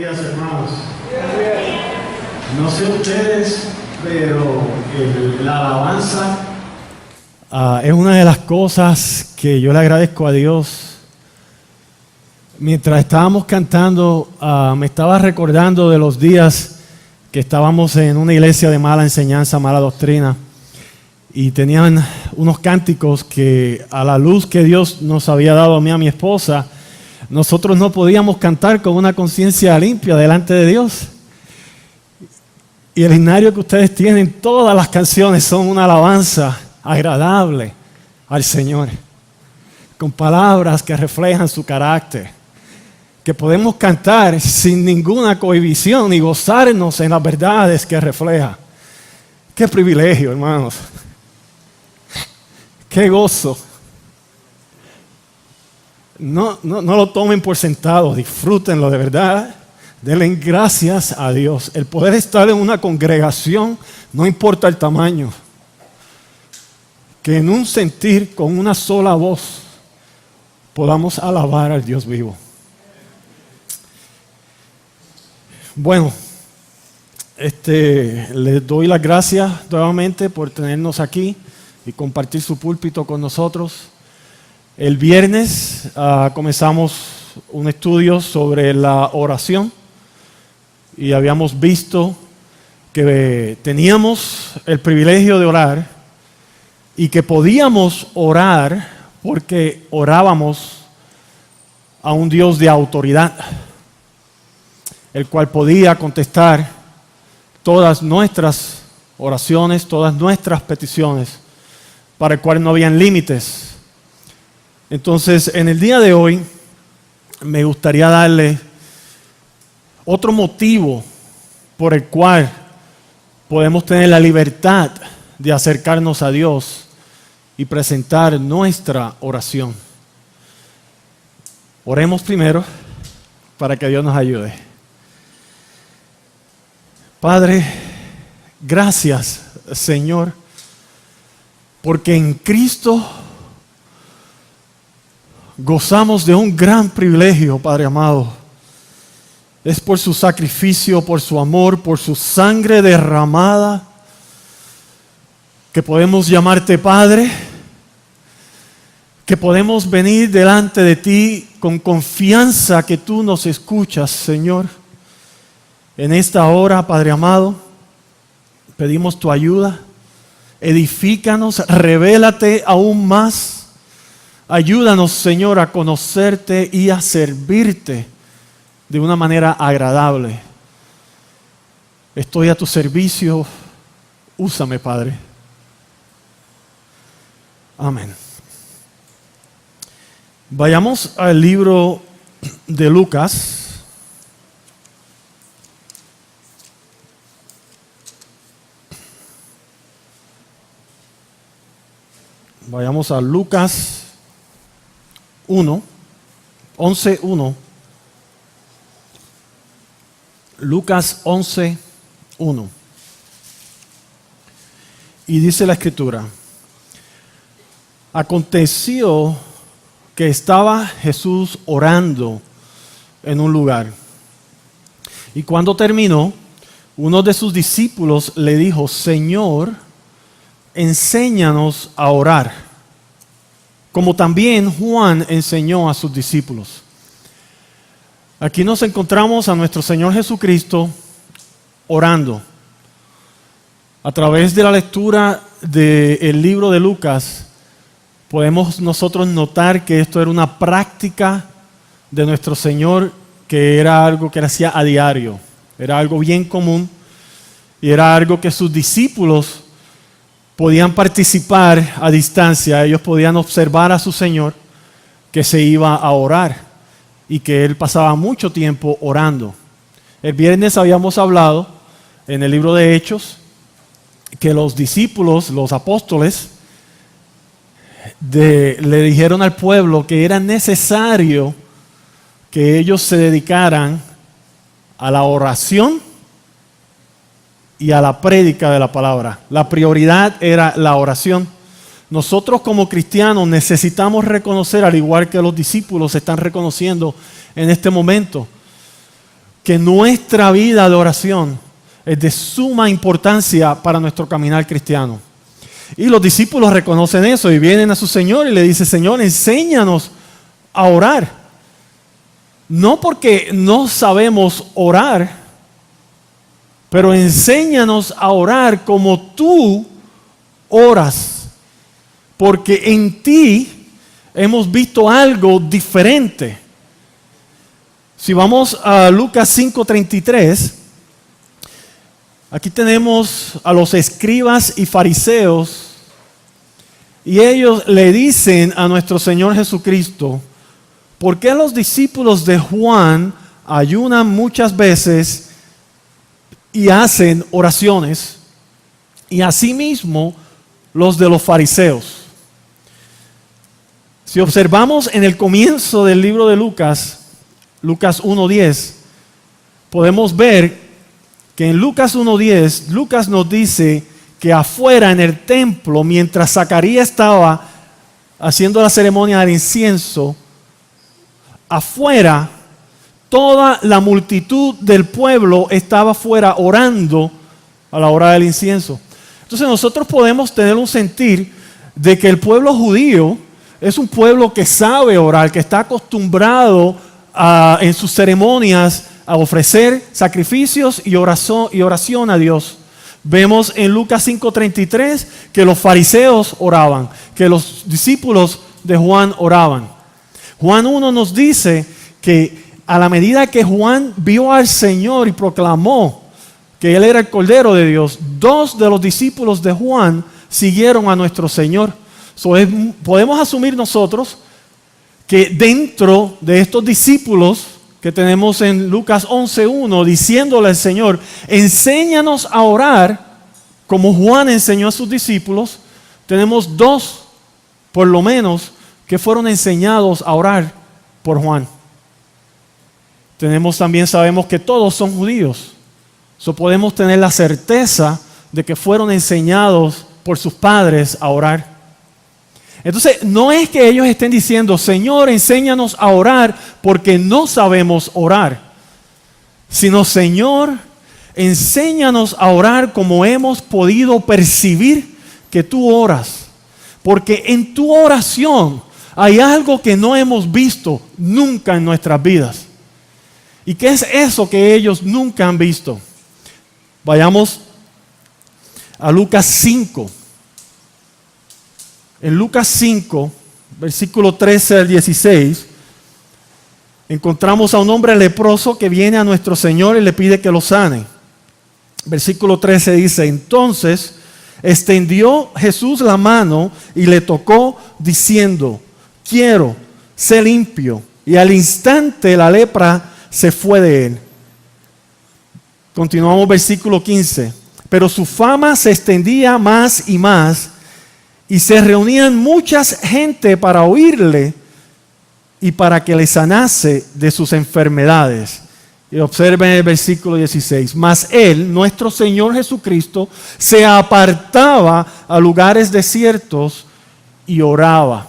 días, hermanos. No sé ustedes, pero la alabanza es una de las cosas que yo le agradezco a Dios. Mientras estábamos cantando, me estaba recordando de los días que estábamos en una iglesia de mala enseñanza, mala doctrina, y tenían unos cánticos que, a la luz que Dios nos había dado a mí y a mi esposa, nosotros no podíamos cantar con una conciencia limpia delante de Dios. Y el himnario que ustedes tienen, todas las canciones son una alabanza agradable al Señor, con palabras que reflejan su carácter, que podemos cantar sin ninguna cohibición y gozarnos en las verdades que refleja. Qué privilegio, hermanos. Qué gozo. No lo tomen por sentado, disfrútenlo de verdad. Denle gracias a Dios. El poder estar en una congregación, no importa el tamaño, que en un sentir, con una sola voz, podamos alabar al Dios vivo. Bueno, les doy las gracias nuevamente por tenernos aquí y compartir su púlpito con nosotros. El viernes comenzamos un estudio sobre la oración y habíamos visto que teníamos el privilegio de orar y que podíamos orar porque orábamos a un Dios de autoridad, el cual podía contestar todas nuestras oraciones, todas nuestras peticiones, para el cual no habían límites. Entonces, en el día de hoy, me gustaría darle otro motivo por el cual podemos tener la libertad de acercarnos a Dios y presentar nuestra oración. Oremos primero para que Dios nos ayude. Padre, gracias, Señor, porque en Cristo gozamos de un gran privilegio, Padre amado. Es por su sacrificio, por su amor, por su sangre derramada, que podemos llamarte Padre, que podemos venir delante de ti con confianza que tú nos escuchas, Señor. En esta hora, Padre amado, pedimos tu ayuda. Edifícanos, revélate aún más. Ayúdanos, Señor, a conocerte y a servirte de una manera agradable. Estoy a tu servicio. Úsame, Padre. Amén. Vayamos al libro de Lucas. Vayamos a Lucas 11:1. Lucas 11:1. Y dice la Escritura: aconteció que estaba Jesús orando en un lugar. Y cuando terminó, uno de sus discípulos le dijo: Señor, enséñanos a orar, como también Juan enseñó a sus discípulos. Aquí nos encontramos a nuestro Señor Jesucristo orando. A través de la lectura del libro de Lucas, podemos nosotros notar que esto era una práctica de nuestro Señor, que era algo que él hacía a diario. Era algo bien común y era algo que sus discípulos podían participar a distancia. Ellos podían observar a su Señor que se iba a orar y que Él pasaba mucho tiempo orando. El viernes habíamos hablado en el libro de Hechos que los discípulos, los apóstoles, le dijeron al pueblo que era necesario que ellos se dedicaran a la oración y a la prédica de la palabra. La prioridad era la oración. Nosotros como cristianos necesitamos reconocer, al igual que los discípulos están reconociendo en este momento, que nuestra vida de oración es de suma importancia para nuestro caminar cristiano. Y los discípulos reconocen eso y vienen a su Señor y le dicen: Señor, enséñanos a orar. No porque no sabemos orar, pero enséñanos a orar como tú oras, porque en ti hemos visto algo diferente. Si vamos a Lucas 5:33, aquí tenemos a los escribas y fariseos, y ellos le dicen a nuestro Señor Jesucristo: ¿por qué los discípulos de Juan ayunan muchas veces y hacen oraciones, y asimismo los de los fariseos? Si observamos en el comienzo del libro de Lucas 1:10, podemos ver que en Lucas 1:10, Lucas nos dice que afuera en el templo, mientras Zacarías estaba haciendo la ceremonia del incienso, afuera toda la multitud del pueblo estaba afuera orando a la hora del incienso. Entonces nosotros podemos tener un sentir de que el pueblo judío es un pueblo que sabe orar, que está acostumbrado en sus ceremonias a ofrecer sacrificios y oración a Dios. Vemos en Lucas 5:33 que los fariseos oraban, que los discípulos de Juan oraban. Juan 1 nos dice que a la medida que Juan vio al Señor y proclamó que Él era el Cordero de Dios, 2 de los discípulos de Juan siguieron a nuestro Señor. Podemos asumir nosotros que dentro de estos discípulos que tenemos en Lucas 11:1, diciéndole al Señor: enséñanos a orar como Juan enseñó a sus discípulos, tenemos 2 por lo menos que fueron enseñados a orar por Juan. Sabemos que todos son judíos. Podemos tener la certeza de que fueron enseñados por sus padres a orar. Entonces, no es que ellos estén diciendo: Señor, enséñanos a orar porque no sabemos orar, sino: Señor, enséñanos a orar como hemos podido percibir que tú oras, porque en tu oración hay algo que no hemos visto nunca en nuestras vidas. ¿Y qué es eso que ellos nunca han visto? Vayamos a Lucas 5. En Lucas 5, versículo 13 al 16, encontramos a un hombre leproso que viene a nuestro Señor y le pide que lo sane. Versículo 13 dice: entonces extendió Jesús la mano y le tocó, diciendo: quiero, sé limpio. Y al instante la lepra se fue de él. Continuamos versículo 15. Pero su fama se extendía más y más, y se reunían muchas gente para oírle y para que le sanase de sus enfermedades. Y observen el versículo 16. Mas él, nuestro Señor Jesucristo, se apartaba a lugares desiertos y oraba.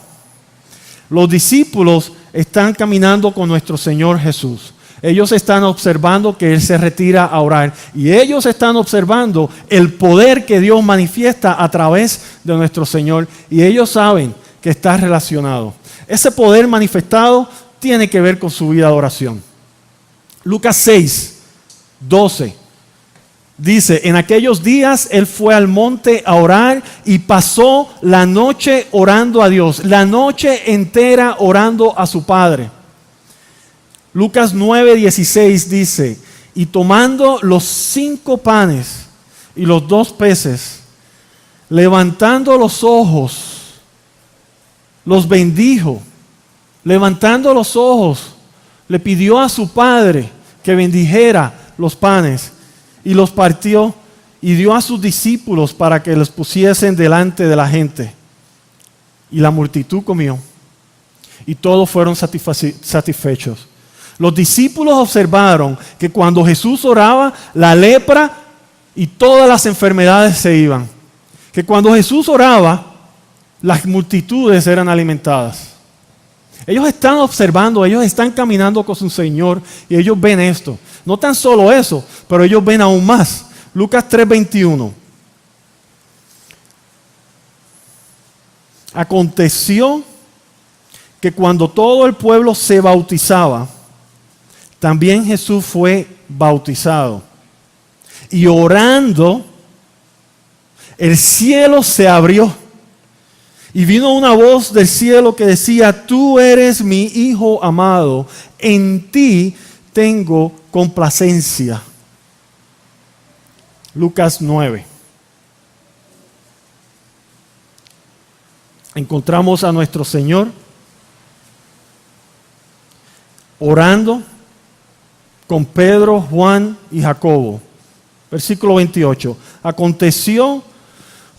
Los discípulos están caminando con nuestro Señor Jesús. Ellos están observando que Él se retira a orar. Y ellos están observando el poder que Dios manifiesta a través de nuestro Señor. Y ellos saben que está relacionado. Ese poder manifestado tiene que ver con su vida de oración. Lucas 6:12 dice: en aquellos días Él fue al monte a orar y pasó la noche orando a Dios. La noche entera orando a su Padre. Lucas 9:16 dice: y tomando los 5 panes y los 2 peces, levantando los ojos, los bendijo. Levantando los ojos, le pidió a su Padre que bendijera los panes y los partió y dio a sus discípulos para que los pusiesen delante de la gente. Y la multitud comió y todos fueron satisfechos. Los discípulos observaron que cuando Jesús oraba, la lepra y todas las enfermedades se iban. Que cuando Jesús oraba, las multitudes eran alimentadas. Ellos están observando, ellos están caminando con su Señor y ellos ven esto. No tan solo eso, pero ellos ven aún más. Lucas 3:21. Aconteció que cuando todo el pueblo se bautizaba, también Jesús fue bautizado. Y orando, el cielo se abrió. Y vino una voz del cielo que decía: tú eres mi Hijo amado, en ti tengo complacencia. Lucas 9. Encontramos a nuestro Señor orando con Pedro, Juan y Jacobo. Versículo 28. Aconteció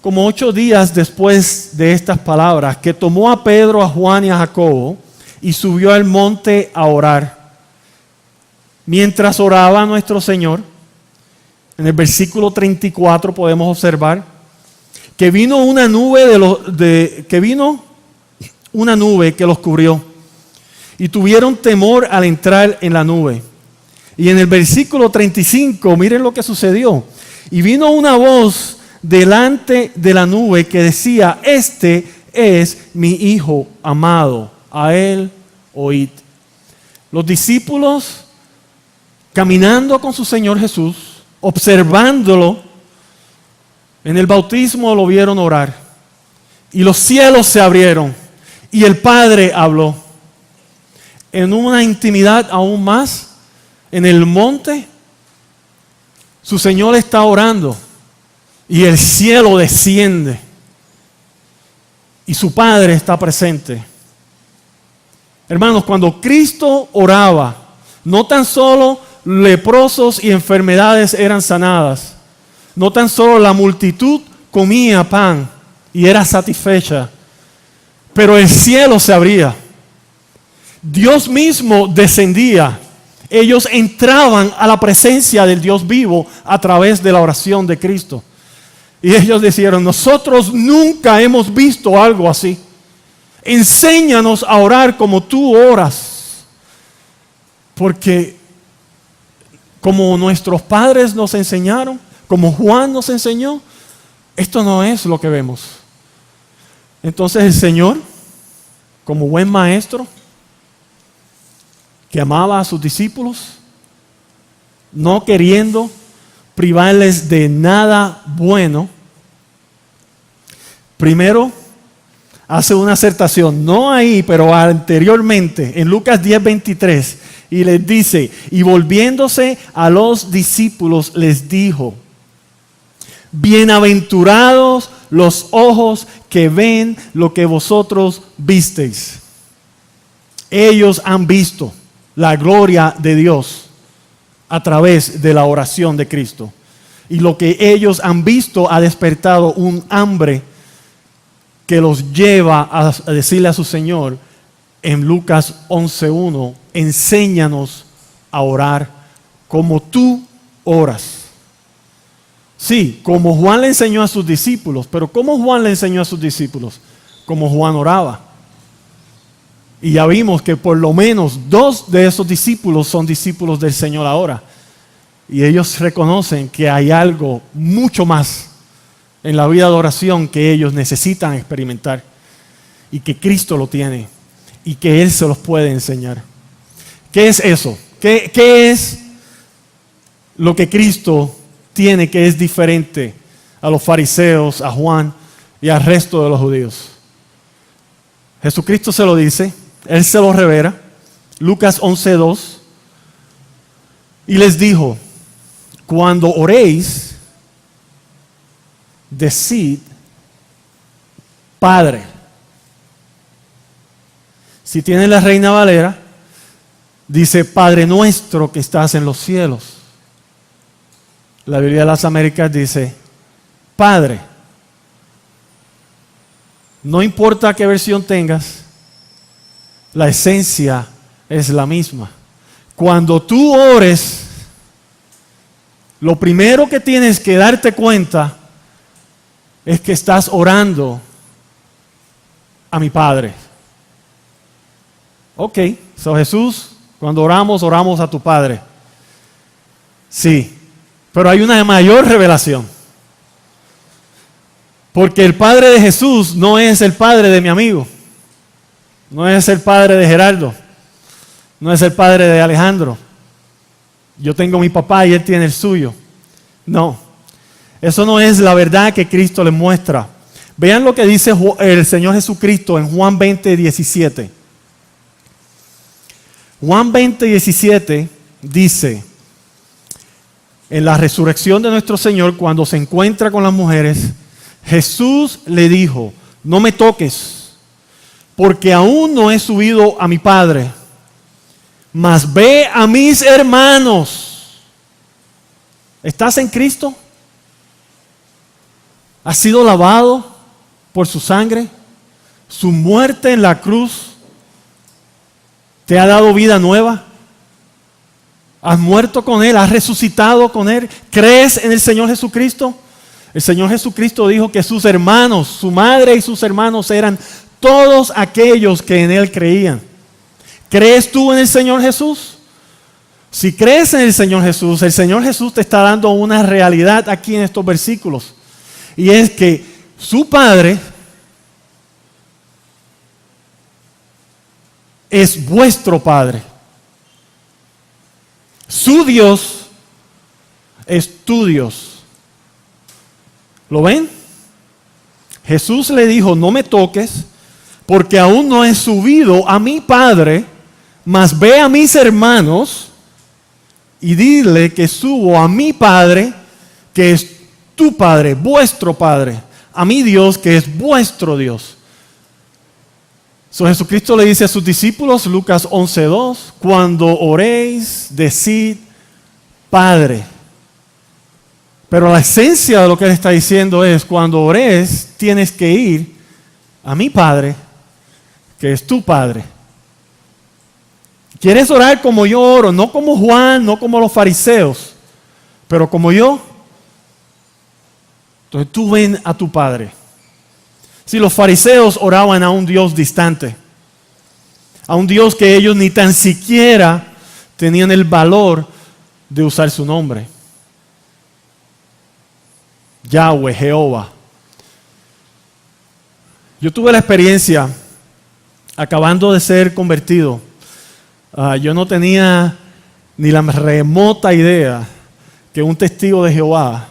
como 8 días después de estas palabras que tomó a Pedro, a Juan y a Jacobo y subió al monte a orar. Mientras oraba nuestro Señor, en el versículo 34 podemos observar que vino una nube que los cubrió y tuvieron temor al entrar en la nube. Y en el versículo 35, miren lo que sucedió. Y vino una voz delante de la nube que decía: este es mi Hijo amado, a él oíd. Los discípulos, caminando con su Señor Jesús, observándolo, en el bautismo lo vieron orar. Y los cielos se abrieron y el Padre habló. En una intimidad aún más, en el monte, su Señor está orando y el cielo desciende y su Padre está presente. Hermanos, cuando Cristo oraba, no tan solo leprosos y enfermedades eran sanadas, no tan solo la multitud comía pan y era satisfecha, pero el cielo se abría. Dios mismo descendía. Ellos entraban a la presencia del Dios vivo a través de la oración de Cristo. Y ellos dijeron: nosotros nunca hemos visto algo así. Enséñanos a orar como tú oras. Porque como nuestros padres nos enseñaron, como Juan nos enseñó, esto no es lo que vemos. Entonces el Señor, como buen maestro, que amaba a sus discípulos, no queriendo privarles de nada bueno, primero hace una acertación, no ahí, pero anteriormente, en Lucas 10:23, y les dice: y volviéndose a los discípulos les dijo: bienaventurados los ojos que ven lo que vosotros visteis. Ellos han visto la gloria de Dios a través de la oración de Cristo. Y lo que ellos han visto ha despertado un hambre que los lleva a decirle a su Señor en Lucas 11:1: enséñanos a orar como tú oras. Sí, como Juan le enseñó a sus discípulos, pero ¿cómo Juan le enseñó a sus discípulos? Como Juan oraba. Y ya vimos que por lo menos 2 de esos discípulos son discípulos del Señor ahora. Y ellos reconocen que hay algo mucho más en la vida de oración que ellos necesitan experimentar. Y que Cristo lo tiene. Y que Él se los puede enseñar. ¿Qué es eso? ¿Qué es lo que Cristo tiene que es diferente a los fariseos, a Juan y al resto de los judíos? Jesucristo se lo dice. Él se lo revela, Lucas 11:2, y les dijo: cuando oréis, decid Padre. Si tienen la Reina Valera, dice: Padre nuestro que estás en los cielos. La Biblia de las Américas dice: Padre. No importa qué versión tengas, la esencia es la misma. Cuando tú ores, lo primero que tienes que darte cuenta es que estás orando a mi Padre. Ok, so Jesús, cuando oramos, oramos a tu Padre. Sí, pero hay una mayor revelación. Porque el padre de Jesús no es el padre de mi amigo. No es el padre de Gerardo. No es el padre de Alejandro. Yo tengo mi papá y él tiene el suyo. No. Eso no es la verdad que Cristo les muestra. Vean lo que dice el Señor Jesucristo en Juan 20:17. Juan 20:17 dice, en la resurrección de nuestro Señor, cuando se encuentra con las mujeres, Jesús le dijo, no me toques, porque aún no he subido a mi Padre, mas ve a mis hermanos. ¿Estás en Cristo? ¿Has sido lavado por su sangre? ¿Su muerte en la cruz te ha dado vida nueva? ¿Has muerto con Él? ¿Has resucitado con Él? ¿Crees en el Señor Jesucristo? El Señor Jesucristo dijo que sus hermanos, su madre y sus hermanos eran todos aquellos que en Él creían. ¿Crees tú en el Señor Jesús? Si crees en el Señor Jesús te está dando una realidad aquí en estos versículos. Y es que su Padre es vuestro Padre. Su Dios es tu Dios. ¿Lo ven? Jesús le dijo, no me toques, porque aún no he subido a mi Padre, mas ve a mis hermanos y dile que subo a mi Padre, que es tu Padre, vuestro Padre, a mi Dios, que es vuestro Dios. Jesucristo le dice a sus discípulos, Lucas 11:2, cuando oréis, decid Padre. Pero la esencia de lo que Él está diciendo es, cuando ores, tienes que ir a mi Padre, que es tu Padre. ¿Quieres orar como yo oro? No como Juan, no como los fariseos, pero como yo. Entonces tú ven a tu Padre. Si los fariseos oraban a un Dios distante, a un Dios que ellos ni tan siquiera tenían el valor de usar su nombre. Yahweh, Jehová. Yo tuve la experiencia, acabando de ser convertido, yo no tenía ni la remota idea que un testigo de Jehová,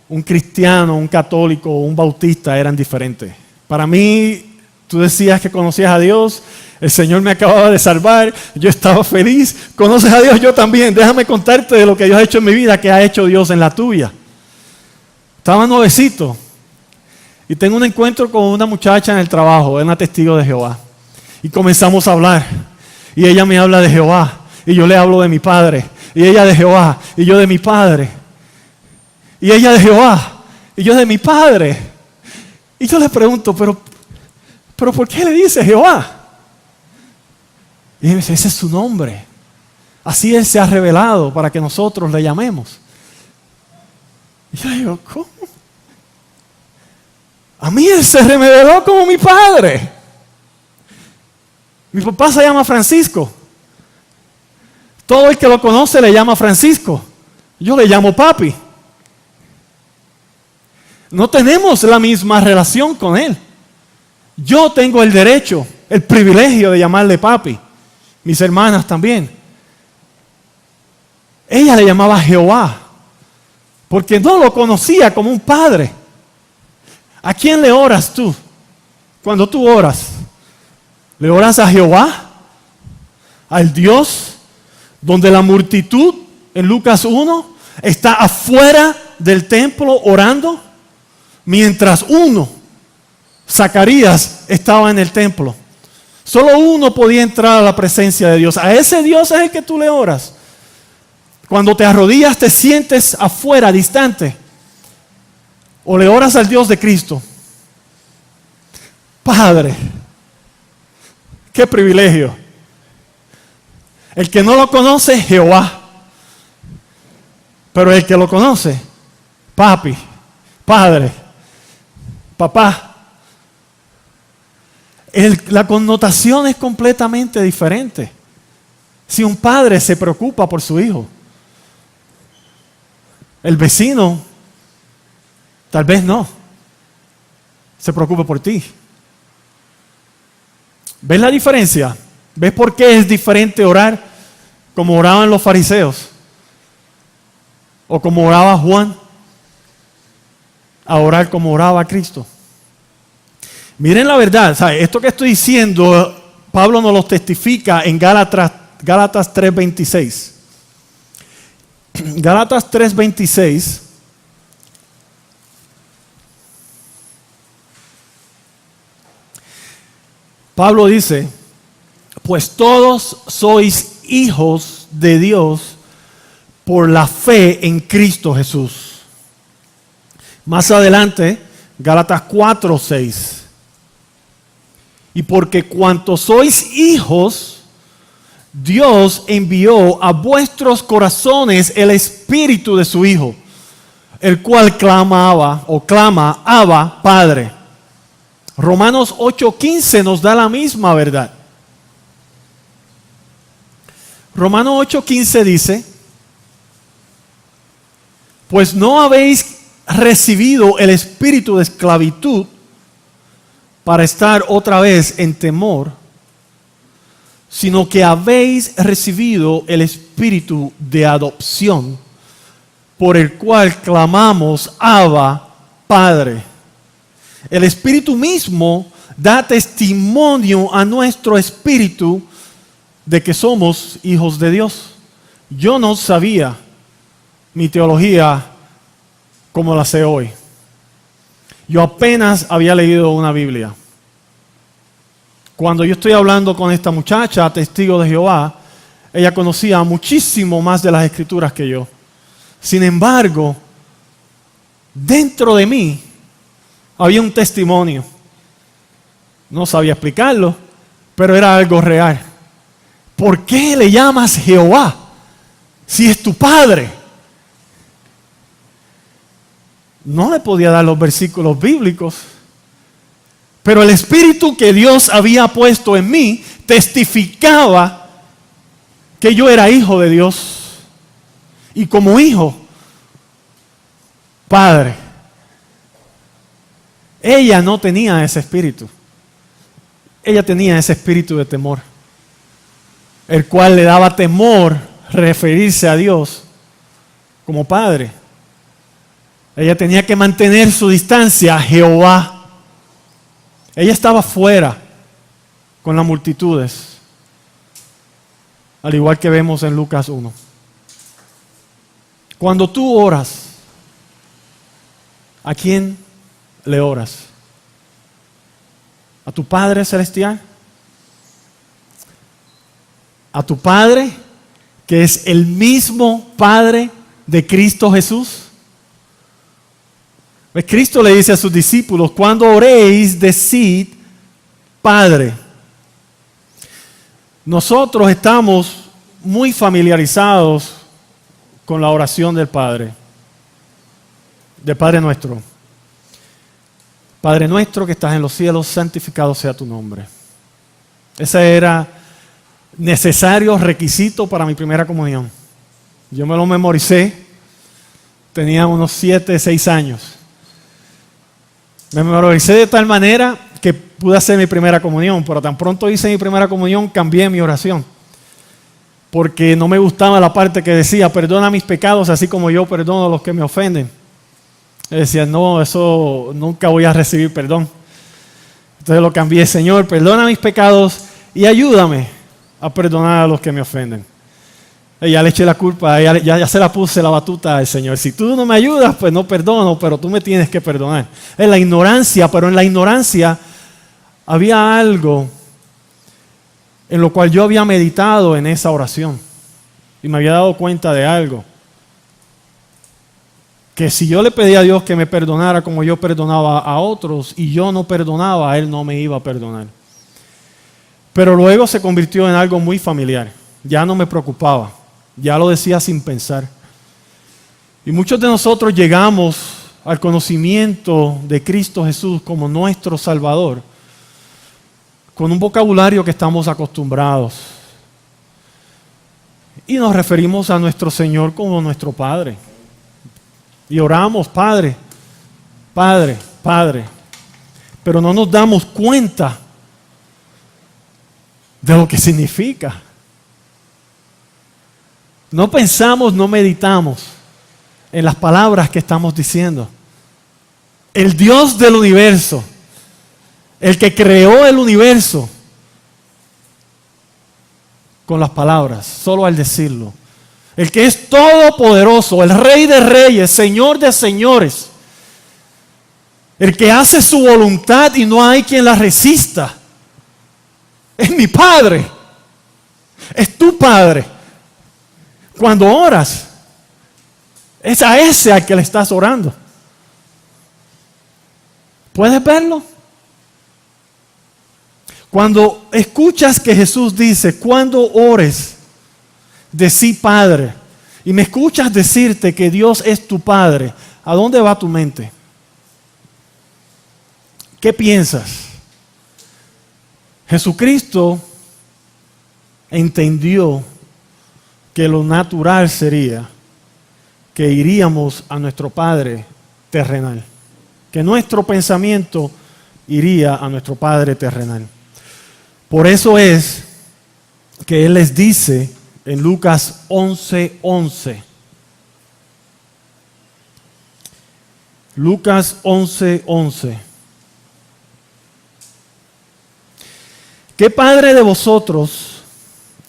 un cristiano, un católico, un bautista eran diferentes. Para mí, tú decías que conocías a Dios, el Señor me acababa de salvar, yo estaba feliz. ¿Conoces a Dios? Yo también. Déjame contarte de lo que Dios ha hecho en mi vida, que ha hecho Dios en la tuya. Estaba nuevecito y tengo un encuentro con una muchacha en el trabajo, es una testigo de Jehová. Y comenzamos a hablar y ella me habla de Jehová y yo le hablo de mi padre y ella de Jehová y yo de mi padre. Y ella de Jehová y yo de mi padre. Y yo le pregunto, pero ¿por qué le dice Jehová? Y ella me dice, ese es su nombre. Así Él se ha revelado para que nosotros le llamemos. Y yo le digo, ¿cómo? A mí Él se reveló como mi padre. Mi papá se llama Francisco. Todo el que lo conoce le llama Francisco. Yo le llamo papi. No tenemos la misma relación con Él. Yo tengo el derecho, el privilegio de llamarle papi. Mis hermanas también. Ella le llamaba Jehová, porque no lo conocía como un padre. ¿A quién le oras tú? Cuando tú oras, ¿le oras a Jehová? ¿Al Dios donde la multitud, en Lucas 1, está afuera del templo orando? Mientras uno, Zacarías, estaba en el templo. Solo uno podía entrar a la presencia de Dios. A ese Dios es el que tú le oras. Cuando te arrodillas te sientes afuera, distante. O le oras al Dios de Cristo. Padre, qué privilegio. El que no lo conoce, Jehová. Pero el que lo conoce, papi, padre, papá. La connotación es completamente diferente. Si un padre se preocupa por su hijo, El vecino, tal vez no, se preocupe por ti. ¿Ves la diferencia? ¿Ves por qué es diferente orar como oraban los fariseos? O como oraba Juan, a orar como oraba Cristo. Miren la verdad, ¿sabe? Esto que estoy diciendo, Pablo nos lo testifica en Gálatas 3:26. Gálatas 3:26. Pablo dice, pues todos sois hijos de Dios por la fe en Cristo Jesús. Más adelante, Gálatas 4:6. Y porque cuantos sois hijos, Dios envió a vuestros corazones el Espíritu de su Hijo, el cual clama, Abba, Padre. Romanos 8:15 nos da la misma verdad. Romanos 8:15 dice, pues no habéis recibido el espíritu de esclavitud para estar otra vez en temor, sino que habéis recibido el espíritu de adopción, por el cual clamamos, Abba, Padre. El Espíritu mismo da testimonio a nuestro espíritu de que somos hijos de Dios. Yo no sabía mi teología como la sé hoy. Yo apenas había leído una Biblia. Cuando yo estoy hablando con esta muchacha, testigo de Jehová, ella conocía muchísimo más de las Escrituras que yo. Sin embargo, dentro de mí había un testimonio. No sabía explicarlo, pero era algo real. ¿Por qué le llamas Jehová si es tu Padre? No le podía dar los versículos bíblicos, pero el Espíritu que Dios había puesto en mí testificaba que yo era hijo de Dios. Y como hijo, Padre. Ella no tenía ese espíritu. Ella tenía ese espíritu de temor, el cual le daba temor referirse a Dios como Padre. Ella tenía que mantener su distancia a Jehová. Ella estaba fuera con las multitudes, al igual que vemos en Lucas 1. Cuando tú oras, ¿a quién le oras? ¿A tu Padre Celestial? ¿A tu Padre que es el mismo Padre de Cristo Jesús? Pues Cristo le dice a sus discípulos, cuando oréis, decid Padre. Nosotros estamos muy familiarizados con la oración del Padre nuestro. Padre nuestro que estás en los cielos, santificado sea tu nombre. Ese era necesario requisito para mi primera comunión. Yo me lo memoricé, tenía unos 7, 6 años. Me memoricé de tal manera que pude hacer mi primera comunión, pero tan pronto hice mi primera comunión, cambié mi oración. Porque no me gustaba la parte que decía, perdona mis pecados así como yo perdono a los que me ofenden. Yo decía, no, eso nunca voy a recibir perdón. Entonces lo cambié, Señor, perdona mis pecados y ayúdame a perdonar a los que me ofenden. Ya le eché la culpa, ya se la puse la batuta al Señor. Si tú no me ayudas, pues no perdono, pero tú me tienes que perdonar. Es la ignorancia, pero en la ignorancia había algo en lo cual yo había meditado en esa oración. Y me había dado cuenta de algo. Que si yo le pedía a Dios que me perdonara como yo perdonaba a otros y yo no perdonaba, Él no me iba a perdonar. Pero luego se convirtió en algo muy familiar. Ya no me preocupaba. Ya lo decía sin pensar. Y muchos de nosotros llegamos al conocimiento de Cristo Jesús como nuestro Salvador con un vocabulario que estamos acostumbrados. Y nos referimos a nuestro Señor como nuestro Padre. Y oramos, Padre, Padre, Padre. Pero no nos damos cuenta de lo que significa. No pensamos, no meditamos en las palabras que estamos diciendo. El Dios del universo, el que creó el universo, con las palabras, solo al decirlo. El que es todopoderoso, el Rey de reyes, Señor de señores. El que hace su voluntad y no hay quien la resista. Es mi Padre. Es tu Padre. Cuando oras, es a ese al que le estás orando. ¿Puedes verlo? Cuando escuchas que Jesús dice, cuando ores, decí Padre, y me escuchas decirte que Dios es tu Padre, ¿a dónde va tu mente? ¿Qué piensas? Jesucristo entendió que lo natural sería que iríamos a nuestro Padre terrenal, que nuestro pensamiento iría a nuestro Padre terrenal. Por eso es que Él les dice en Lucas 11:11. Lucas 11:11. ¿Qué padre de vosotros,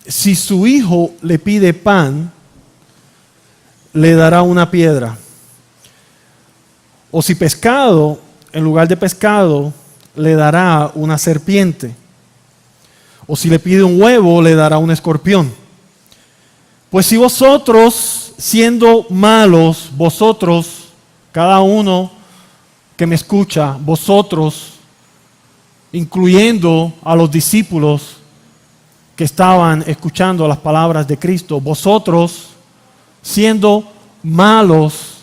si su hijo le pide pan, le dará una piedra? O si pescado, en lugar de pescado, le dará una serpiente. O si le pide un huevo, le dará un escorpión. Pues si vosotros, siendo malos, vosotros, cada uno que me escucha, vosotros, incluyendo a los discípulos que estaban escuchando las palabras de Cristo, vosotros, siendo malos,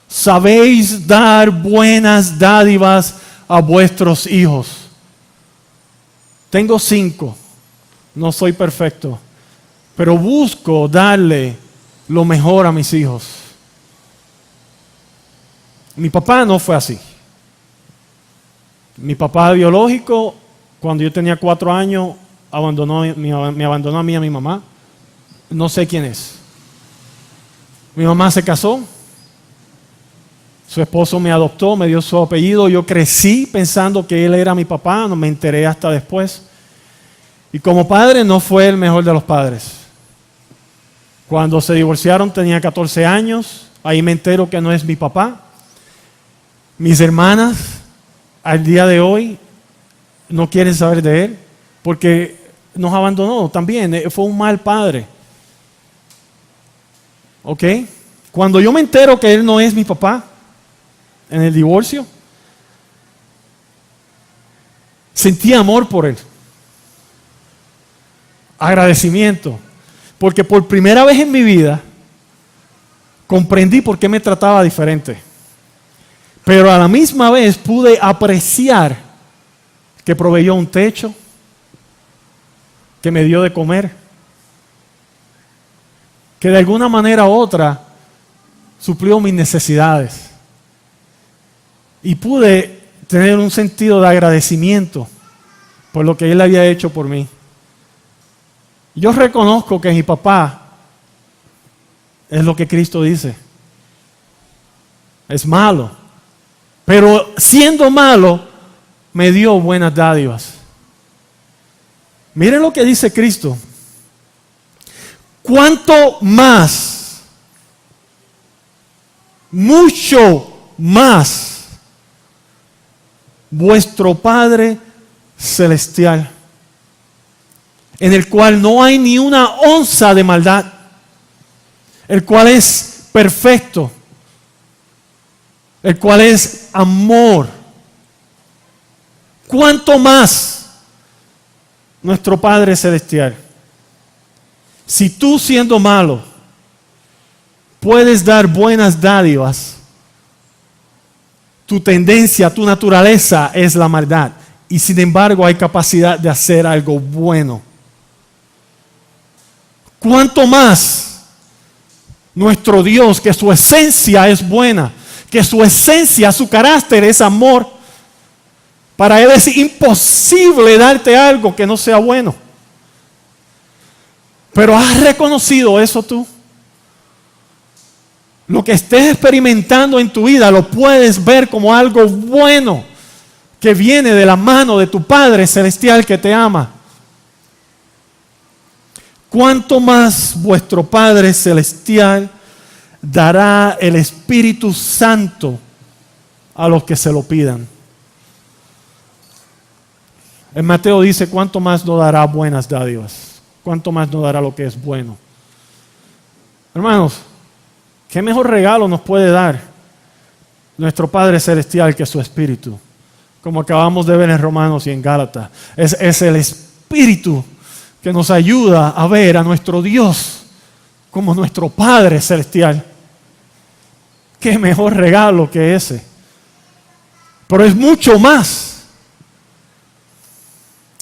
sabéis dar buenas dádivas a vuestros hijos. Tengo 5, no soy perfecto, pero busco darle lo mejor a mis hijos. Mi papá no fue así. Mi papá biológico, cuando yo tenía 4 años, me abandonó a mí y a mi mamá. No sé quién es. Mi mamá se casó. Su esposo me adoptó, me dio su apellido. Yo crecí pensando que él era mi papá, no me enteré hasta después. Y como padre no fue el mejor de los padres. Cuando se divorciaron tenía 14 años, ahí me entero que no es mi papá. Mis hermanas, al día de hoy, no quieren saber de él, porque nos abandonó también, fue un mal padre. ¿Ok? Cuando yo me entero que él no es mi papá, en el divorcio, sentí amor por él, agradecimiento, porque por primera vez en mi vida comprendí por qué me trataba diferente, pero a la misma vez pude apreciar que proveyó un techo, que me dio de comer, que de alguna manera u otra suplió mis necesidades. Y pude tener un sentido de agradecimiento por lo que Él había hecho por mí. Yo reconozco que mi papá es lo que Cristo dice. Es malo. Pero siendo malo, me dio buenas dádivas. Miren lo que dice Cristo. ¿Cuánto más? Mucho más. Vuestro Padre Celestial, en el cual no hay ni una onza de maldad, el cual es perfecto, el cual es amor. ¿Cuánto más nuestro Padre Celestial? Si tú siendo malo puedes dar buenas dádivas, tu tendencia, tu naturaleza es la maldad. Y sin embargo hay capacidad de hacer algo bueno. ¿Cuánto más Nuestro Dios, que su esencia es buena, que su esencia, su carácter es amor. Para Él es imposible darte algo que no sea bueno. Pero ¿has reconocido eso tú? Lo que estés experimentando en tu vida lo puedes ver como algo bueno que viene de la mano de tu Padre Celestial que te ama. ¿Cuánto más vuestro Padre Celestial dará el Espíritu Santo a los que se lo pidan? En Mateo dice, ¿cuánto más nos dará buenas dádivas? ¿Cuánto más nos dará lo que es bueno? Hermanos, ¿qué mejor regalo nos puede dar nuestro Padre Celestial que su Espíritu? Como acabamos de ver en Romanos y en Gálatas. Es el Espíritu que nos ayuda a ver a nuestro Dios como nuestro Padre Celestial. ¿Qué mejor regalo que ese? Pero es mucho más.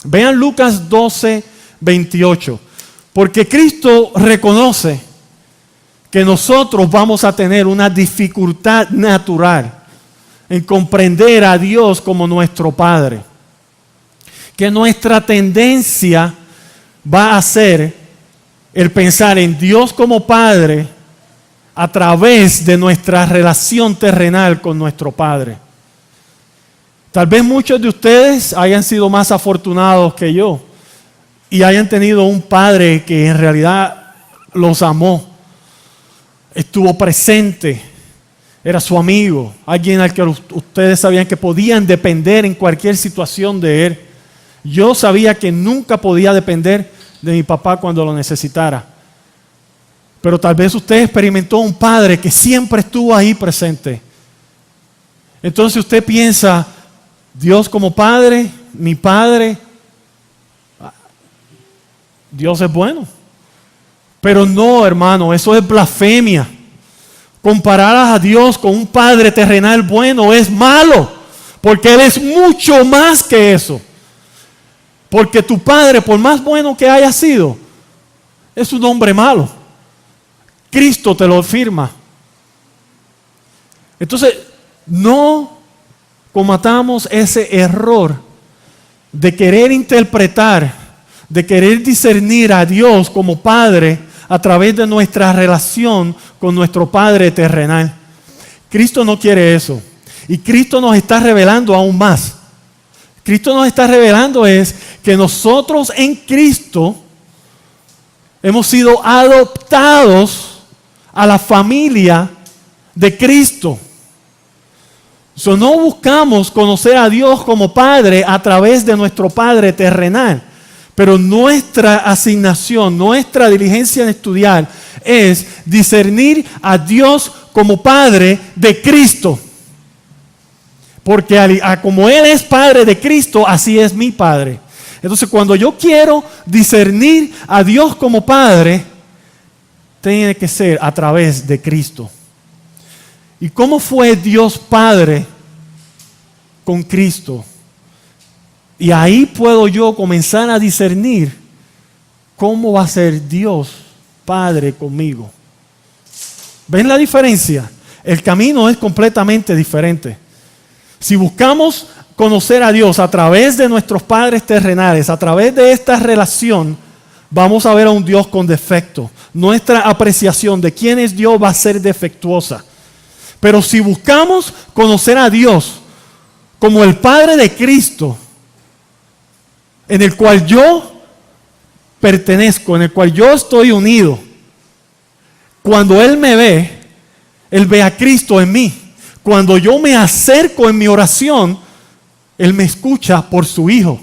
Vean Lucas 12, 28. Porque Cristo reconoce que nosotros vamos a tener una dificultad natural en comprender a Dios como nuestro Padre. Que nuestra tendencia va a ser el pensar en Dios como Padre a través de nuestra relación terrenal con nuestro Padre. Tal vez muchos de ustedes hayan sido más afortunados que yo y hayan tenido un Padre que en realidad los amó, estuvo presente, era su amigo, alguien al que ustedes sabían que podían depender en cualquier situación de Él. Yo sabía que nunca podía depender de mi papá cuando lo necesitara. Pero tal vez usted experimentó un padre que siempre estuvo ahí presente. Entonces usted piensa, Dios como padre, mi padre, Dios es bueno. Pero no, hermano, eso es blasfemia. Comparar a Dios con un padre terrenal bueno es malo, porque Él es mucho más que eso. Porque tu padre, por más bueno que haya sido, es un hombre malo. Cristo te lo afirma. Entonces, no comatamos ese error de querer interpretar, de querer discernir a Dios como Padre a través de nuestra relación con nuestro Padre terrenal. Cristo no quiere eso. Y Cristo nos está revelando aún más. Cristo nos está revelando es que nosotros en Cristo hemos sido adoptados a la familia de Cristo. No buscamos conocer a Dios como Padre a través de nuestro Padre terrenal, pero nuestra asignación, nuestra diligencia en estudiar es discernir a Dios como Padre de Cristo. Porque como Él es Padre de Cristo, así es mi Padre. Entonces, cuando yo quiero discernir a Dios como Padre, tiene que ser a través de Cristo. ¿Y cómo fue Dios Padre con Cristo? Y ahí puedo yo comenzar a discernir cómo va a ser Dios Padre conmigo. ¿Ven la diferencia? El camino es completamente diferente. Si buscamos conocer a Dios a través de nuestros padres terrenales, a través de esta relación, vamos a ver a un Dios con defecto. Nuestra apreciación de quién es Dios va a ser defectuosa. Pero si buscamos conocer a Dios como el Padre de Cristo, en el cual yo pertenezco, en el cual yo estoy unido, cuando Él me ve, Él ve a Cristo en mí. Cuando yo me acerco en mi oración, Él me escucha por su Hijo.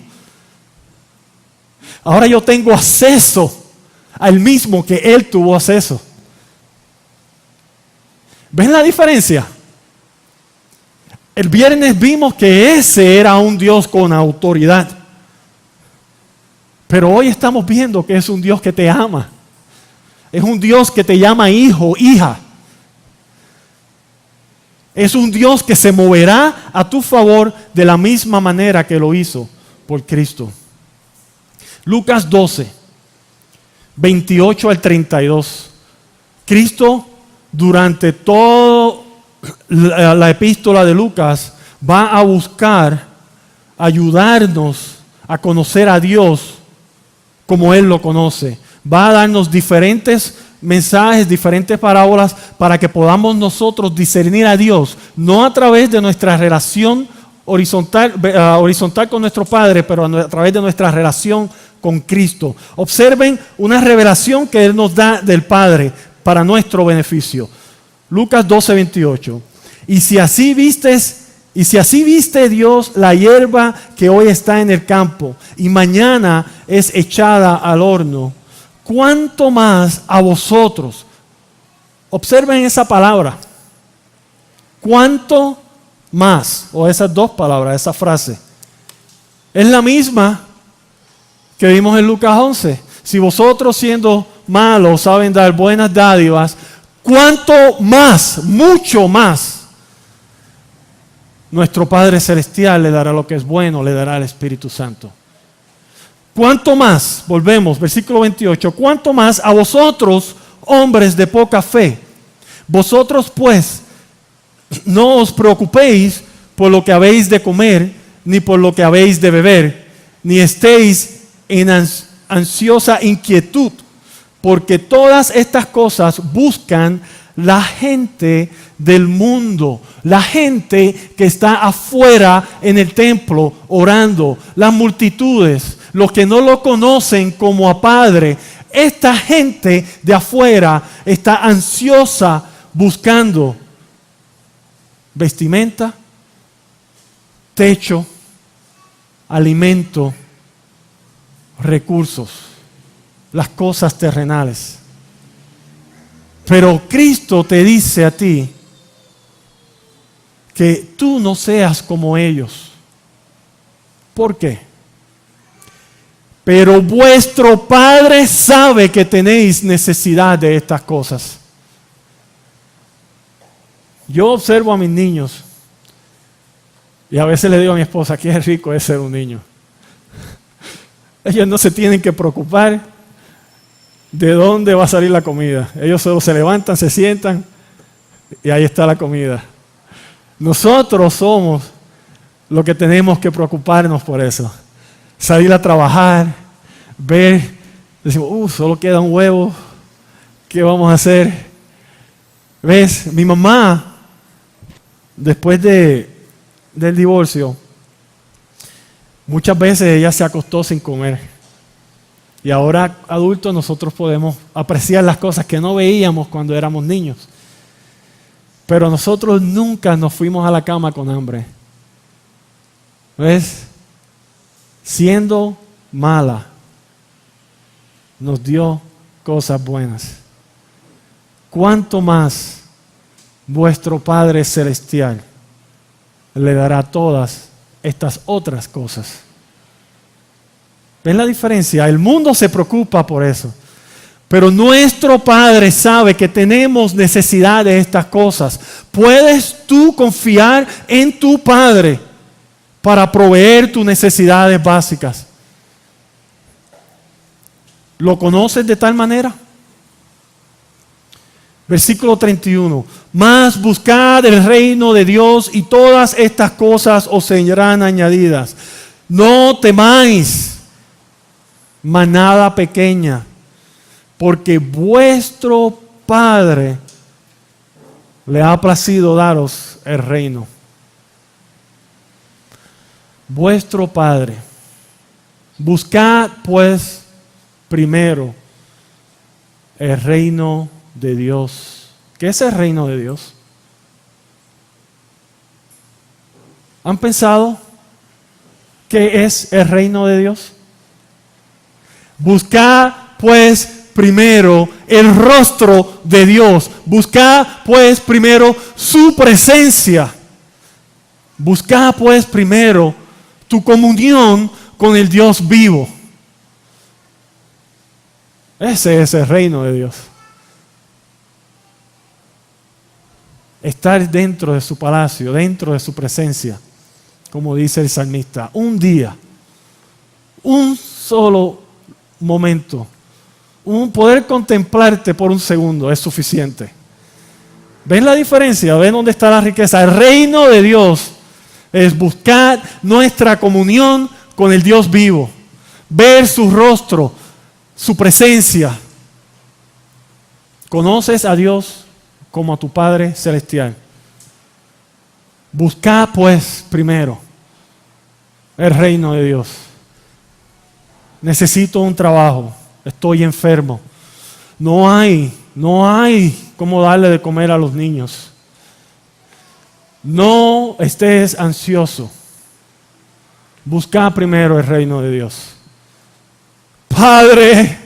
Ahora yo tengo acceso al mismo que Él tuvo acceso. ¿Ven la diferencia? El viernes vimos que ese era un Dios con autoridad. Pero hoy estamos viendo que es un Dios que te ama. Es un Dios que te llama hijo, hija. Es un Dios que se moverá a tu favor de la misma manera que lo hizo por Cristo. Lucas 12, 28 al 32. Cristo durante toda la epístola de Lucas, va a buscar ayudarnos a conocer a Dios como Él lo conoce. Va a darnos diferentes mensajes, diferentes parábolas para que podamos nosotros discernir a Dios, no a través de nuestra relación horizontal con nuestro Padre, pero a través de nuestra relación con Cristo. Observen una revelación que Él nos da del Padre para nuestro beneficio. Lucas 12:28. Y si así viste Dios la hierba que hoy está en el campo y mañana es echada al horno, ¿cuánto más a vosotros? Observen esa palabra. ¿Cuánto más? O esas dos palabras, esa frase. Es la misma que vimos en Lucas 11. Si vosotros siendo malos saben dar buenas dádivas, ¿cuánto más, mucho más, nuestro Padre Celestial le dará lo que es bueno, le dará el Espíritu Santo? ¿Cuánto más? Volvemos, versículo 28. ¿Cuánto más a vosotros, hombres de poca fe? Vosotros pues, no os preocupéis por lo que habéis de comer, ni por lo que habéis de beber, ni estéis en ansiosa inquietud, porque todas estas cosas buscan la gente del mundo, la gente que está afuera en el templo orando, las multitudes, los que no lo conocen como a Padre. Esta gente de afuera está ansiosa buscando vestimenta, techo, alimento, recursos, las cosas terrenales. Pero Cristo te dice a ti que tú no seas como ellos. ¿Por qué? Pero vuestro Padre sabe que tenéis necesidad de estas cosas. Yo observo a mis niños y a veces le digo a mi esposa, qué rico es ser un niño. Ellos no se tienen que preocupar de dónde va a salir la comida. Ellos solo se levantan, se sientan y ahí está la comida. Nosotros somos los que tenemos que preocuparnos por eso. Salir a trabajar, ver, decimos, solo queda un huevo, ¿qué vamos a hacer? ¿Ves? Mi mamá, después del divorcio, muchas veces ella se acostó sin comer. Y ahora, adultos, nosotros podemos apreciar las cosas que no veíamos cuando éramos niños. Pero nosotros nunca nos fuimos a la cama con hambre. ¿Ves? Siendo mala, nos dio cosas buenas. ¿Cuánto más vuestro Padre Celestial le dará todas estas otras cosas? ¿Ven la diferencia? El mundo se preocupa por eso. Pero nuestro Padre sabe que tenemos necesidad de estas cosas. ¿Puedes tú confiar en tu Padre para proveer tus necesidades básicas? ¿Lo conoces de tal manera? Versículo 31. Mas buscad el reino de Dios y todas estas cosas os serán añadidas. No temáis, manada pequeña, porque vuestro Padre le ha placido daros el reino. Vuestro Padre. Buscad pues primero el reino de Dios. ¿Qué es el reino de Dios? ¿Han pensado qué es el reino de Dios? Buscad pues primero el rostro de Dios. Buscad pues primero su presencia. Buscad pues primero tu comunión con el Dios vivo. Ese es el reino de Dios. Estar dentro de su palacio, dentro de su presencia, como dice el salmista. Un día, un solo momento, poder contemplarte por un segundo es suficiente. ¿Ven la diferencia? ¿Ven dónde está la riqueza? El reino de Dios es buscar nuestra comunión con el Dios vivo, ver su rostro, su presencia. ¿Conoces a Dios como a tu Padre Celestial? Buscad pues primero el reino de Dios. Necesito un trabajo, estoy enfermo. No hay cómo darle de comer a los niños. No estés ansioso. Busca primero el reino de Dios. Padre,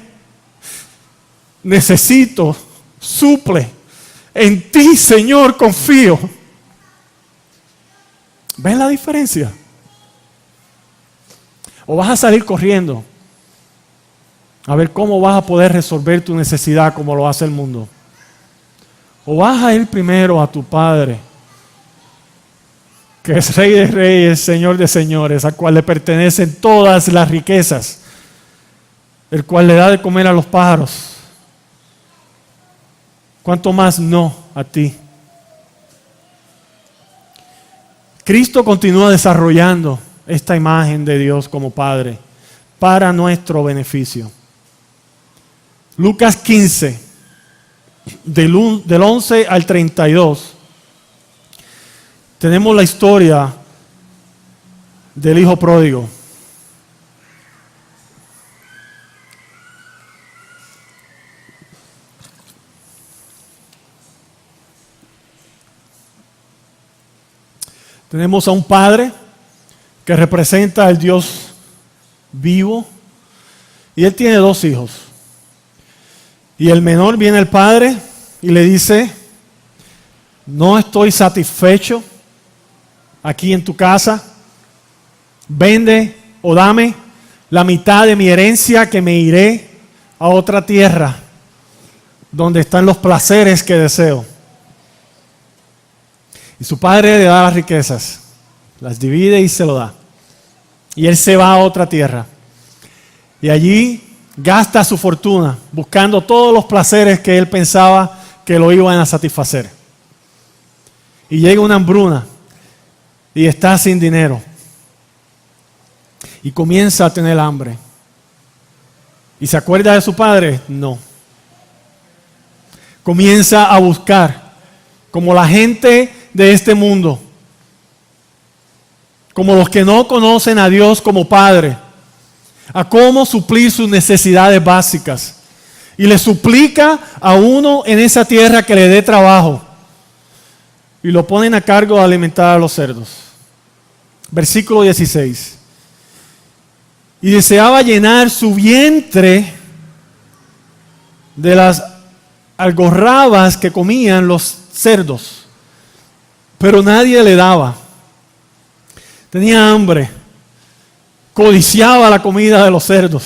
necesito, suple. En ti, Señor, confío. ¿Ven la diferencia? O vas a salir corriendo a ver cómo vas a poder resolver tu necesidad como lo hace el mundo. O vas a ir primero a tu Padre, que es Rey de Reyes, Señor de Señores, al cual le pertenecen todas las riquezas, el cual le da de comer a los pájaros. ¿Cuánto más no a ti? Cristo continúa desarrollando esta imagen de Dios como Padre para nuestro beneficio. Lucas 15, del 11 al 32, tenemos la historia del hijo pródigo. Tenemos a un padre que representa al Dios vivo y él tiene 2 hijos. Y el menor viene al padre y le dice: no estoy satisfecho aquí en tu casa, vende o dame la mitad de mi herencia, que me iré a otra tierra donde están los placeres que deseo. Y su padre le da las riquezas, las divide y se lo da. Y él se va a otra tierra. Y allí gasta su fortuna buscando todos los placeres que él pensaba que lo iban a satisfacer. Y llega una hambruna y está sin dinero. Y comienza a tener hambre. ¿Y se acuerda de su padre? No. Comienza a buscar, como la gente de este mundo, como los que no conocen a Dios como Padre, a cómo suplir sus necesidades básicas. Y le suplica a uno en esa tierra que le dé trabajo. Y lo ponen a cargo de alimentar a los cerdos. Versículo 16. Y deseaba llenar su vientre de las algarrobas que comían los cerdos, pero nadie le daba. Tenía hambre, codiciaba la comida de los cerdos,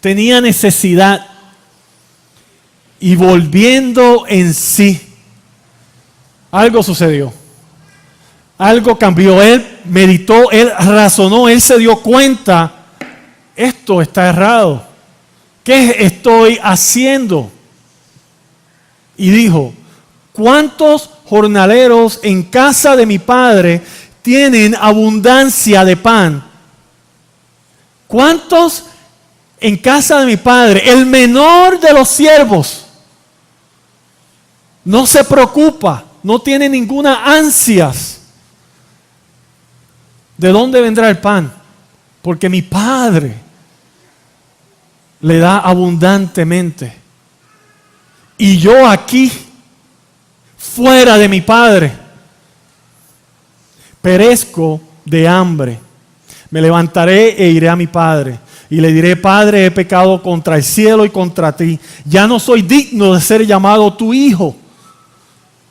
tenía necesidad. Y volviendo en sí, algo sucedió. Algo cambió. Él meditó, él razonó, él se dio cuenta: esto está errado. ¿Qué estoy haciendo? Y dijo: ¿cuántos jornaleros en casa de mi padre tienen abundancia de pan? ¿Cuántos en casa de mi padre, el menor de los siervos, no se preocupa, no tiene ninguna ansias? ¿De dónde vendrá el pan? Porque mi padre le da abundantemente. Y yo aquí, fuera de mi padre, perezco de hambre. Me levantaré e iré a mi padre y le diré: Padre, he pecado contra el cielo y contra ti. Ya no soy digno de ser llamado tu hijo.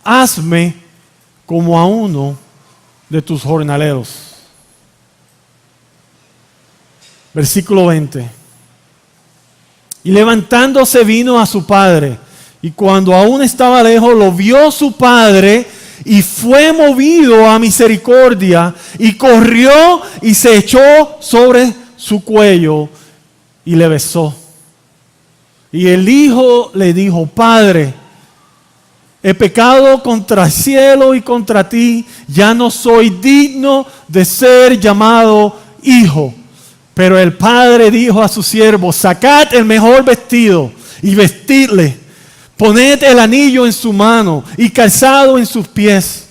Hazme como a uno de tus jornaleros. Versículo 20. Y levantándose vino a su padre, y cuando aún estaba lejos lo vio su padre, y fue movido a misericordia, y corrió y se echó sobre su cuello y le besó. Y el hijo le dijo: Padre, he pecado contra el cielo y contra ti, ya no soy digno de ser llamado hijo. Pero el padre dijo a sus siervos, sacad el mejor vestido y vestidle, poned el anillo en su mano y calzado en sus pies.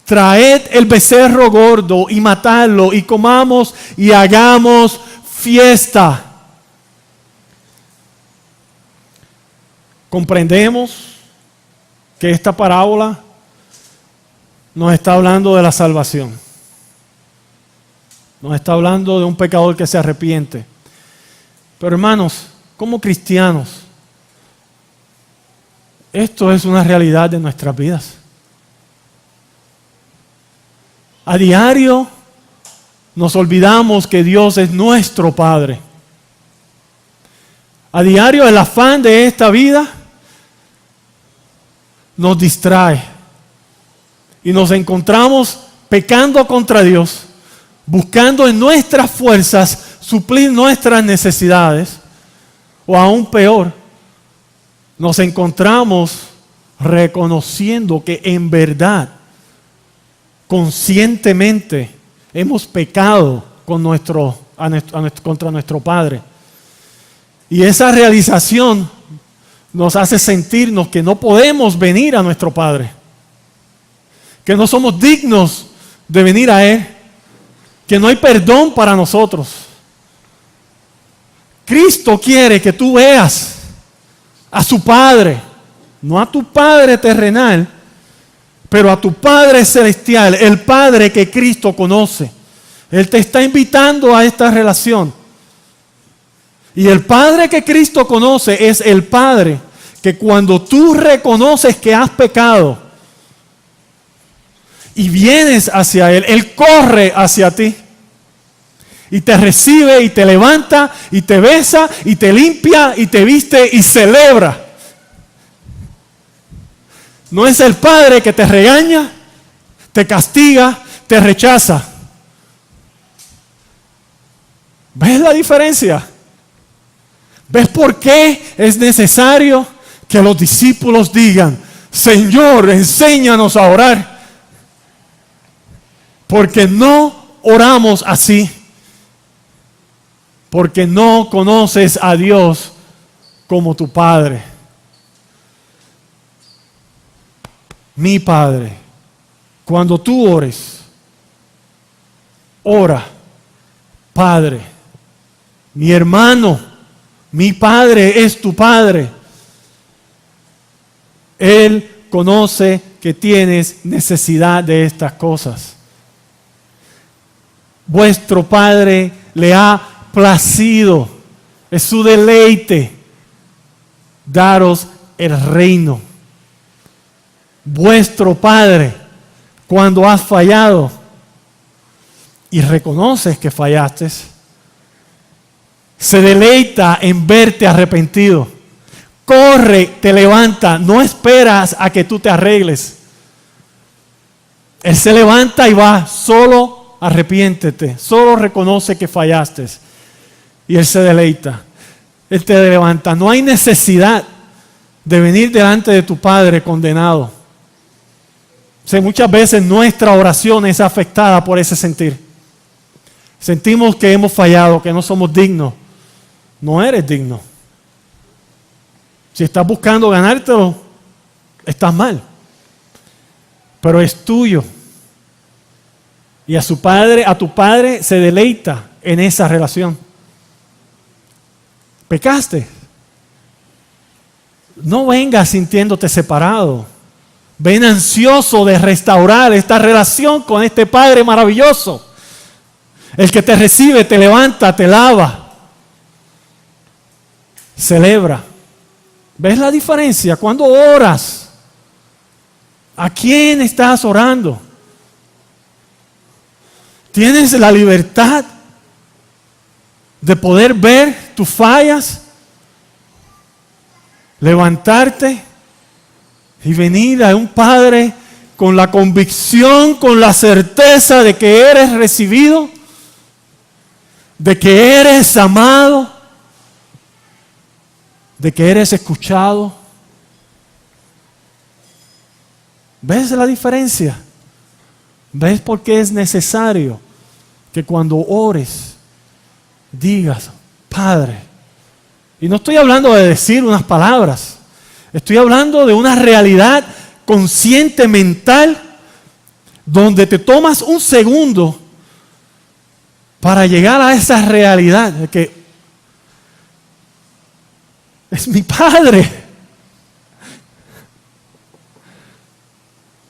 Traed el becerro gordo y matadlo y comamos y hagamos fiesta. Comprendemos que esta parábola nos está hablando de la salvación. Nos está hablando de un pecador que se arrepiente. Pero hermanos, como cristianos, esto es una realidad de nuestras vidas. A diario nos olvidamos que Dios es nuestro Padre. A diario el afán de esta vida nos distrae y nos encontramos pecando contra Dios, buscando en nuestras fuerzas suplir nuestras necesidades, o aún peor, nos encontramos reconociendo que en verdad, conscientemente, hemos pecado contra nuestro Padre. Y esa realización nos hace sentirnos que no podemos venir a nuestro Padre, que no somos dignos de venir a Él, que no hay perdón para nosotros. Cristo quiere que tú veas a su Padre, no a tu Padre terrenal, pero a tu Padre celestial, el Padre que Cristo conoce. Él te está invitando a esta relación. Y el Padre que Cristo conoce es el Padre que cuando tú reconoces que has pecado y vienes hacia Él, Él corre hacia ti y te recibe y te levanta y te besa y te limpia y te viste y celebra. No es el Padre que te regaña, te castiga, te rechaza. ¿Ves la diferencia? ¿Ves por qué es necesario que los discípulos digan, Señor, enséñanos a orar? Porque no oramos así. Porque no conoces a Dios como tu Padre. Mi Padre, cuando tú ores, ora, Padre, mi hermano, mi Padre es tu Padre. Él conoce que tienes necesidad de estas cosas. Vuestro Padre le ha placido, es su deleite, daros el reino. Vuestro Padre, cuando has fallado y reconoces que fallaste, se deleita en verte arrepentido. Corre, te levanta, no esperas a que tú te arregles. Él se levanta y va, solo arrepiéntete, solo reconoce que fallaste y Él se deleita. Él te levanta. No hay necesidad de venir delante de tu Padre condenado. Muchas veces nuestra oración es afectada por ese sentir. Sentimos que hemos fallado, que no somos dignos. No eres digno. Si estás buscando ganártelo, estás mal. Pero es tuyo. Y a tu Padre se deleita en esa relación. Pecaste. No vengas sintiéndote separado. Ven ansioso de restaurar esta relación con este Padre maravilloso. El que te recibe, te levanta, te lava. Celebra. ¿Ves la diferencia? Cuando oras, ¿a quién estás orando? Tienes la libertad de poder ver tus fallas, levantarte y venir a un Padre con la convicción, con la certeza de que eres recibido, de que eres amado, de que eres escuchado. ¿Ves la diferencia? ¿Ves por qué es necesario que cuando ores digas, Padre? Y no estoy hablando de decir unas palabras, estoy hablando de una realidad consciente mental donde te tomas un segundo para llegar a esa realidad de que es mi Padre.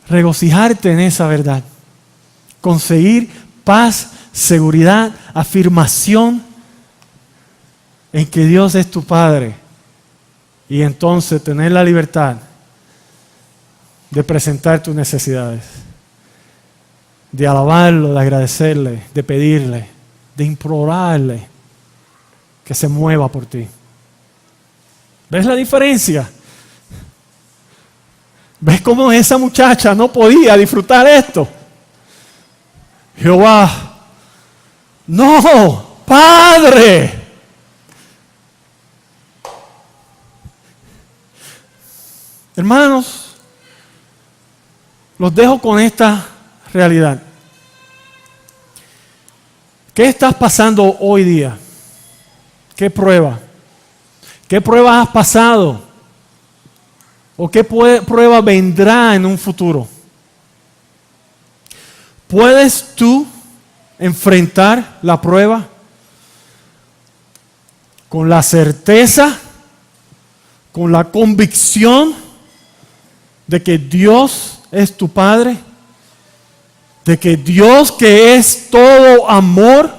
Regocijarte en esa verdad. Conseguir paz, seguridad, afirmación en que Dios es tu Padre. Y entonces tener la libertad de presentar tus necesidades, de alabarlo, de agradecerle, de pedirle, de implorarle que se mueva por ti. ¿Ves la diferencia? ¿Ves cómo esa muchacha no podía disfrutar esto? Jehová, no, Padre. Hermanos, los dejo con esta realidad. ¿Qué estás pasando hoy día? ¿Qué prueba? ¿Qué prueba has pasado? ¿O qué prueba vendrá en un futuro? ¿Puedes tú enfrentar la prueba con la certeza, con la convicción de que Dios es tu Padre? De que Dios, que es todo amor,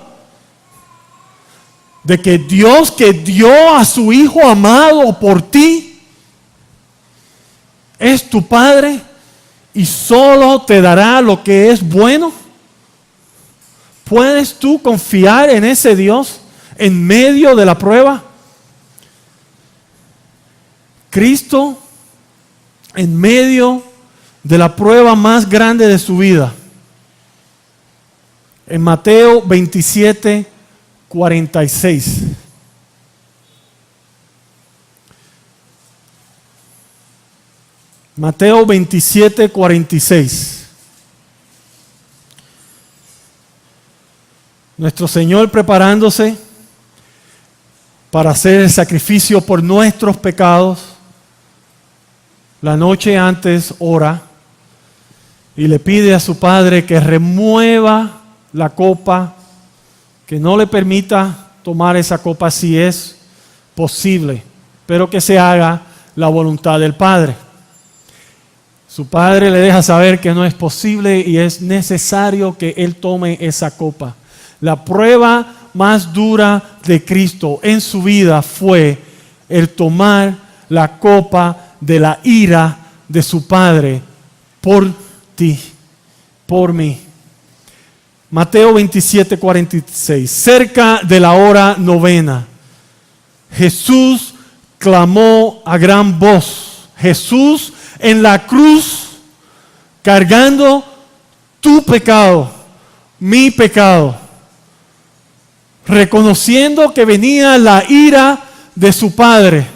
de que Dios que dio a su Hijo amado por ti, es tu Padre y solo te dará lo que es bueno. ¿Puedes tú confiar en ese Dios en medio de la prueba? Cristo, en medio de la prueba más grande de su vida, en Mateo 27, 46. Mateo 27, 46. Nuestro Señor preparándose para hacer el sacrificio por nuestros pecados, la noche antes ora y le pide a su Padre que remueva la copa, que no le permita tomar esa copa si es posible, pero que se haga la voluntad del Padre. Su Padre le deja saber que no es posible y es necesario que Él tome esa copa. La prueba más dura de Cristo en su vida fue el tomar la copa de la ira de su Padre por ti, por mí. Mateo 27, 46. Cerca de la hora novena, Jesús clamó a gran voz. Jesús en la cruz, cargando tu pecado, mi pecado, reconociendo que venía la ira de su Padre.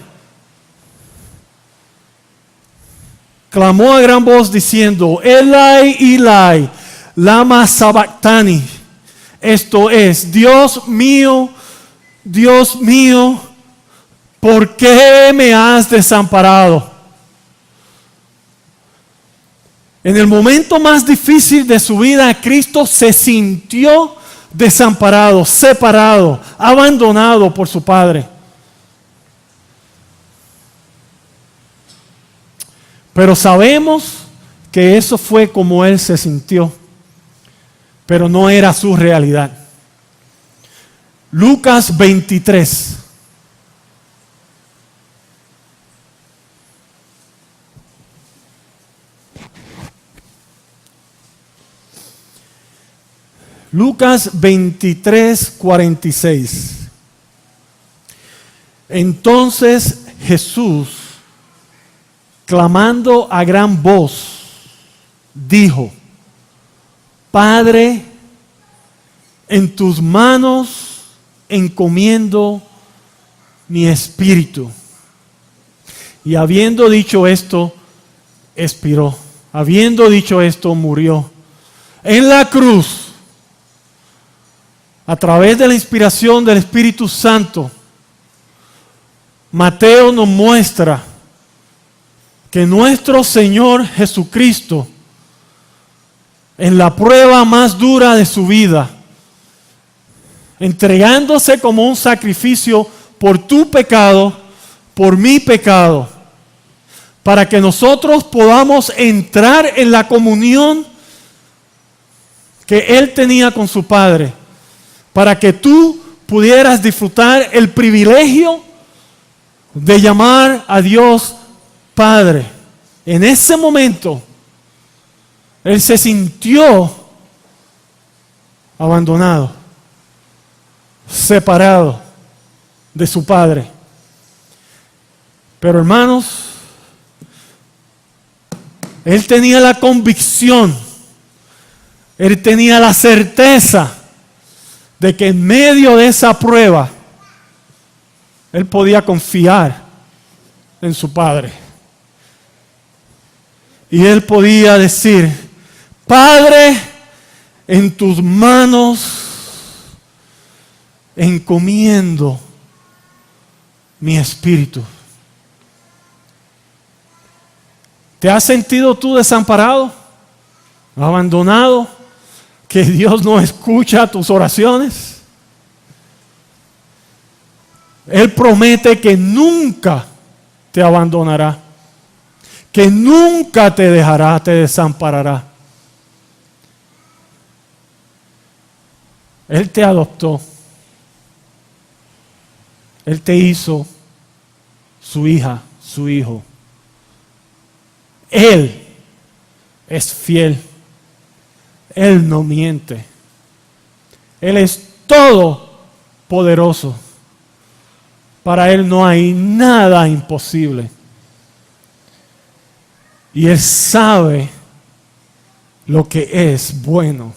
Clamó a gran voz diciendo, Elai, Elai, lama sabactani. Esto es, Dios mío, ¿por qué me has desamparado? En el momento más difícil de su vida, Cristo se sintió desamparado, separado, abandonado por su Padre. Pero sabemos que eso fue como Él se sintió, pero no era su realidad. Lucas 23. Lucas 23, 46. Entonces Jesús, clamando a gran voz, dijo, Padre, en tus manos encomiendo mi espíritu. Y habiendo dicho esto, expiró. habiendo dicho esto, murió. En la cruz, a través de la inspiración del Espíritu Santo, Mateo nos muestra que nuestro Señor Jesucristo, en la prueba más dura de su vida, entregándose como un sacrificio por tu pecado, por mi pecado, para que nosotros podamos entrar en la comunión que Él tenía con su Padre, para que tú pudieras disfrutar el privilegio de llamar a Dios Padre. En ese momento, Él se sintió abandonado, separado de su Padre. Pero hermanos, Él tenía la convicción, Él tenía la certeza de que en medio de esa prueba, Él podía confiar en su Padre. Y Él podía decir: Padre, en tus manos encomiendo mi espíritu. ¿Te has sentido tú desamparado, abandonado, que Dios no escucha tus oraciones? Él promete que nunca te abandonará, que nunca te dejará, te desamparará. Él te adoptó. Él te hizo su hija, su hijo. Él es fiel. Él no miente. Él es todopoderoso. Para Él no hay nada imposible. Y Él sabe lo que es bueno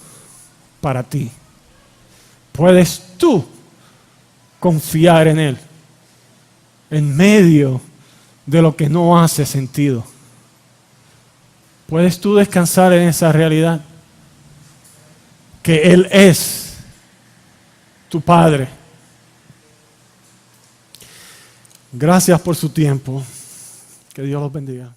para ti. Puedes tú confiar en Él en medio de lo que no hace sentido. Puedes tú descansar en esa realidad, que Él es tu Padre. Gracias por su tiempo. Que Dios los bendiga.